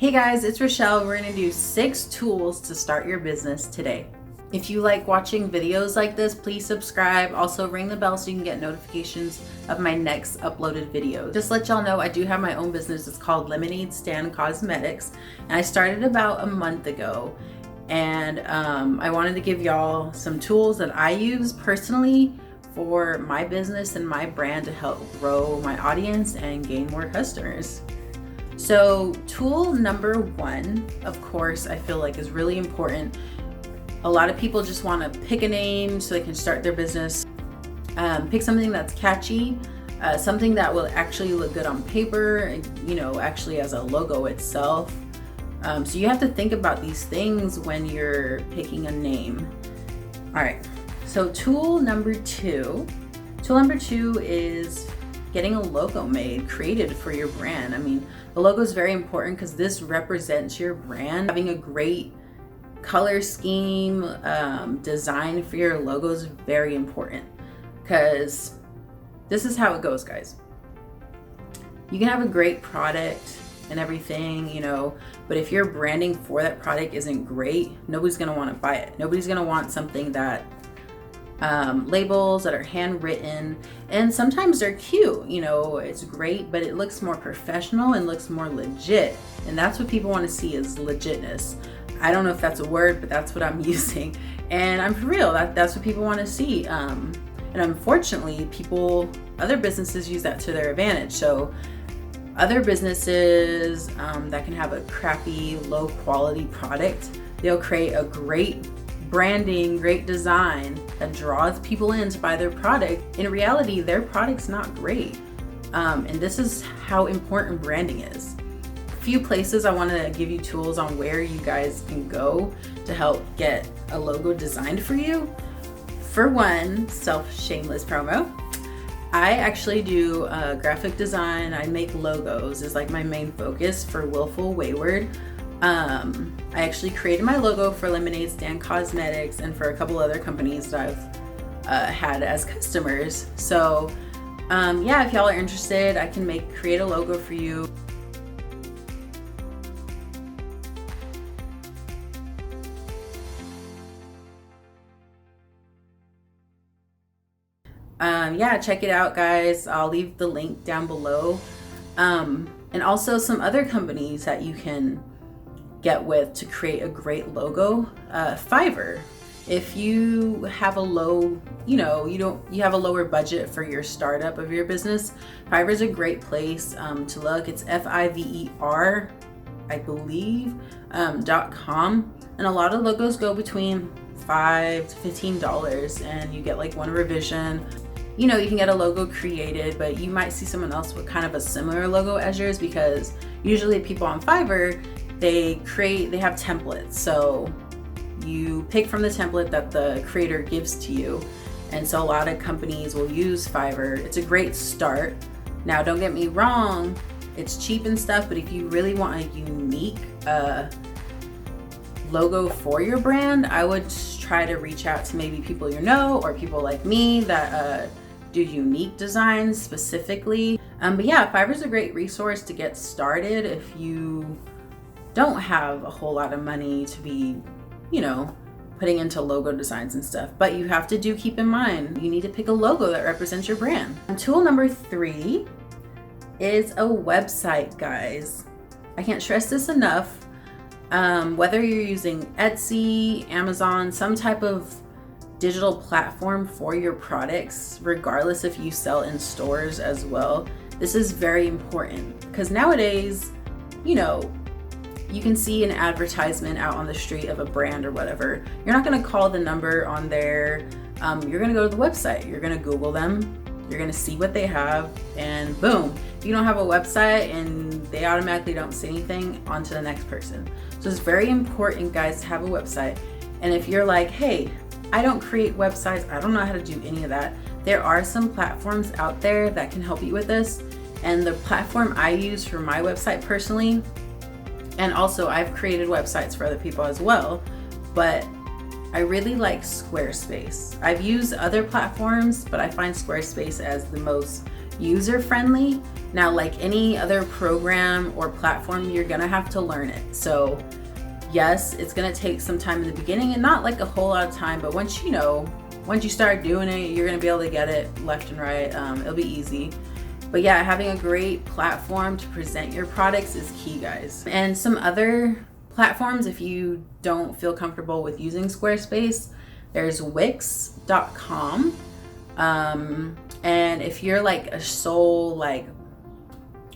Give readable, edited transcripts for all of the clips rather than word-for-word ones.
Hey guys, it's Rochelle. We're gonna do 6 tools to start your business today. If you like watching videos like this, please subscribe. Also ring the bell so you can get notifications of my next uploaded video. Just to let y'all know, I do have my own business. It's called Lemonade Stand Cosmetics, and I started about a month ago. And I wanted to give y'all some tools that I use personally for my business and my brand to help grow my audience and gain more customers. So tool number 1, of course, I feel like is really important. A lot of people just want to pick a name so they can start their business. Pick something that's catchy, something that will actually look good on paper, actually as a logo itself. So you have to think about these things when you're picking a name. All right, so tool number 2 is getting a logo made, created for your brand. I mean, the logo is very important because this represents your brand. Having a great color scheme, design for your logo is very important, because this is how it goes, guys. You can have a great product and everything, but if your branding for that product isn't great, nobody's gonna want to buy it. Nobody's gonna want something that labels that are handwritten, and sometimes they're cute, it's great, but it looks more professional and looks more legit, and that's what people want to see, is legitness. I don't know if that's a word, but that's what I'm using, and I'm for real, that's what people want to see. And unfortunately, other businesses use that to their advantage. So other businesses that can have a crappy, low quality product, they'll create a great branding, great design that draws people in to buy their product. In reality, their product's not great. And this is how important branding is. A few places I want to give you tools on where you guys can go to help get a logo designed for you. For one, shameless promo, I actually do graphic design. I make logos is like my main focus for Willful Wayward. I actually created my logo for Lemonade Stand Cosmetics and for a couple other companies that I've had as customers. So yeah, if y'all are interested, I can create a logo for you. Yeah, check it out, guys. I'll leave the link down below. And also some other companies that you can get with to create a great logo. Fiverr. If you have a low, you have a lower budget for your startup of your business, Fiverr is a great place to look. It's Fiverr, I believe, .com, and a lot of logos go between $5 to $15, and you get like one revision. You can get a logo created, but you might see someone else with kind of a similar logo as yours, because usually people on Fiverr, they have templates. So you pick from the template that the creator gives to you. And so a lot of companies will use Fiverr. It's a great start. Now, don't get me wrong, it's cheap and stuff, but if you really want a unique logo for your brand, I would try to reach out to maybe people or people like me that do unique designs specifically. But yeah, Fiverr is a great resource to get started if you don't have a whole lot of money to be, putting into logo designs and stuff. But you have to keep in mind, you need to pick a logo that represents your brand. And tool number 3 is a website, guys. I can't stress this enough. Whether you're using Etsy, Amazon, some type of digital platform for your products, regardless if you sell in stores as well, this is very important, because nowadays, you can see an advertisement out on the street of a brand or whatever. You're not going to call the number on there. You're going to go to the website. You're going to Google them. You're going to see what they have, and boom. If you don't have a website and they automatically don't say anything, on to the next person. So it's very important, guys, to have a website. And if you're like, hey, I don't create websites, I don't know how to do any of that, there are some platforms out there that can help you with this. And the platform I use for my website personally, and also I've created websites for other people as well, but I really like Squarespace. I've used other platforms, but I find Squarespace as the most user-friendly. Now, like any other program or platform, you're gonna have to learn it. So yes, it's gonna take some time in the beginning, and not like a whole lot of time, but once you start doing it, you're gonna be able to get it left and right. It'll be easy. But yeah, having a great platform to present your products is key, guys. And some other platforms, if you don't feel comfortable with using Squarespace, there's Wix.com. And if you're like a sole like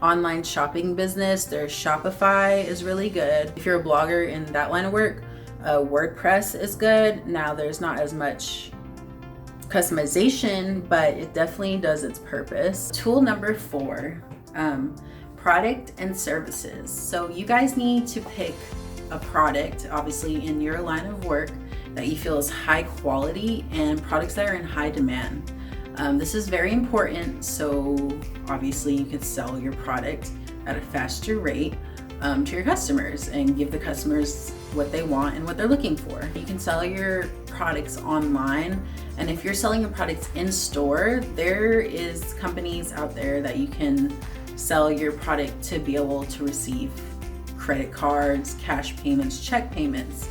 online shopping business, there's Shopify is really good. If you're a blogger in that line of work, WordPress is good. Now there's not as much customization, but it definitely does its purpose. Tool number 4, product and services. So you guys need to pick a product, obviously in your line of work, that you feel is high quality and products that are in high demand. This is very important, so obviously you can sell your product at a faster rate to your customers and give the customers what they want and what they're looking for. You can sell your products online, and if you're selling your products in store, there is companies out there that you can sell your product to be able to receive credit cards, cash payments, check payments,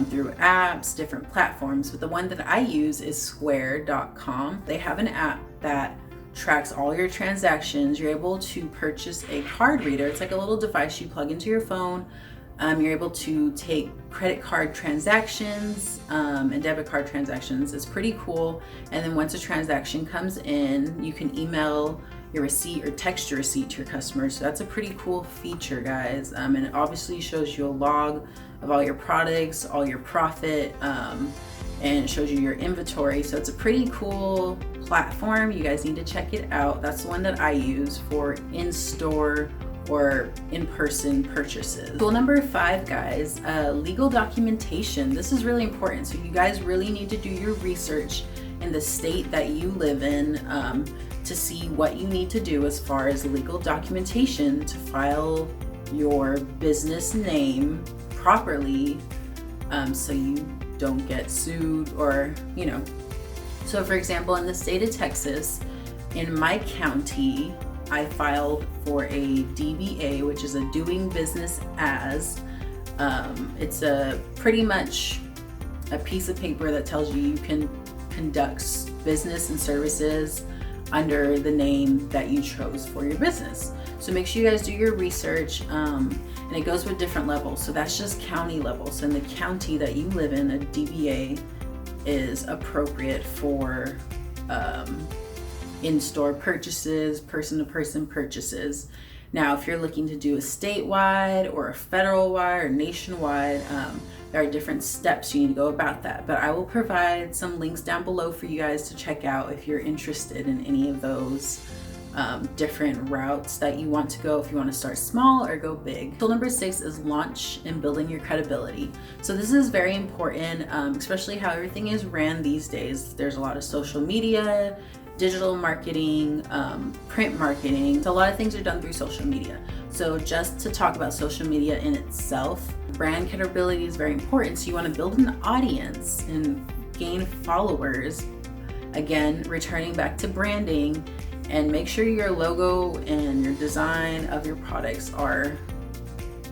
through apps, different platforms. But the one that I use is Square.com. They have an app that tracks all your transactions. You're able to purchase a card reader. It's like a little device you plug into your phone. You're able to take credit card transactions and debit card transactions. It's pretty cool. And then once a transaction comes in, you can email your receipt or text your receipt to your customers. So that's a pretty cool feature, guys. And it obviously shows you a log of all your products, all your profit, and it shows you your inventory. So it's a pretty cool platform. You guys need to check it out. That's the one that I use for in-store or in-person purchases. Tool number 5, guys, legal documentation. This is really important. So you guys really need to do your research in the state that you live in to see what you need to do as far as legal documentation to file your business name properly, so you don't get sued or, So for example, in the state of Texas, in my county, I filed for a DBA, which is a doing business as. It's a pretty much a piece of paper that tells you can conduct business and services under the name that you chose for your business. So make sure you guys do your research, and it goes with different levels. So that's just county level. So in the county that you live in, a DBA is appropriate for in-store purchases, person-to-person purchases. Now, if you're looking to do a statewide or a federal-wide or nationwide, there are different steps you need to go about that. But I will provide some links down below for you guys to check out if you're interested in any of those different routes that you want to go, if you want to start small or go big. Tool number 6 is launch and building your credibility. So this is very important, especially how everything is ran these days. There's a lot of social media, digital marketing, print marketing. So a lot of things are done through social media. So just to talk about social media in itself, brand credibility is very important. So you want to build an audience and gain followers. Again, returning back to branding, and make sure your logo and your design of your products are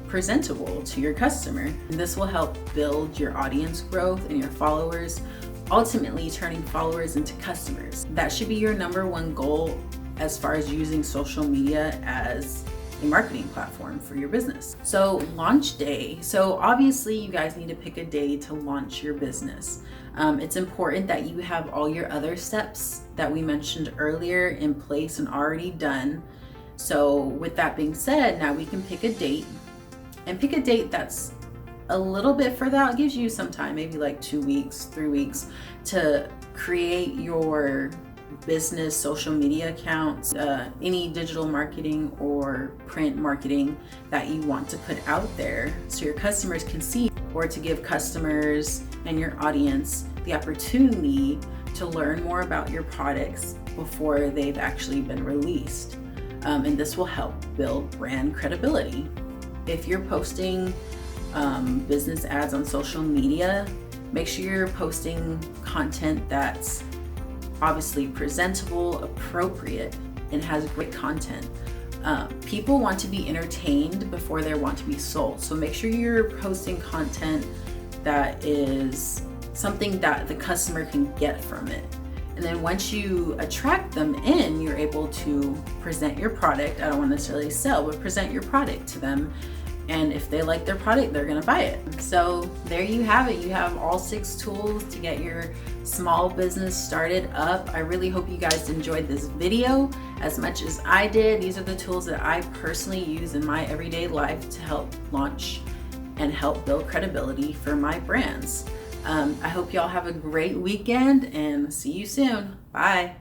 presentable to your customer. And this will help build your audience growth and your followers, ultimately turning followers into customers. That should be your number one goal as far as using social media as a marketing platform for your business. So launch day. So obviously you guys need to pick a day to launch your business. It's important that you have all your other steps that we mentioned earlier in place and already done. So with that being said, now we can pick a date, and pick a date that's a little bit further out. It gives you some time, maybe like 2 weeks, 3 weeks, to create your business social media accounts, any digital marketing or print marketing that you want to put out there so your customers can see, or to give customers and your audience the opportunity to learn more about your products before they've actually been released. And this will help build brand credibility. If you're posting business ads on social media, make sure you're posting content that's obviously presentable, appropriate, and has great content. People want to be entertained before they want to be sold. So make sure you're posting content that is something that the customer can get from it. And then once you attract them in, you're able to present your product. I don't want to necessarily sell, but present your product to them. And if they like their product, they're gonna buy it. So there you have it. You have all 6 tools to get your small business started up. I really hope you guys enjoyed this video as much as I did. These are the tools that I personally use in my everyday life to help launch and help build credibility for my brands. I hope y'all have a great weekend and see you soon. Bye.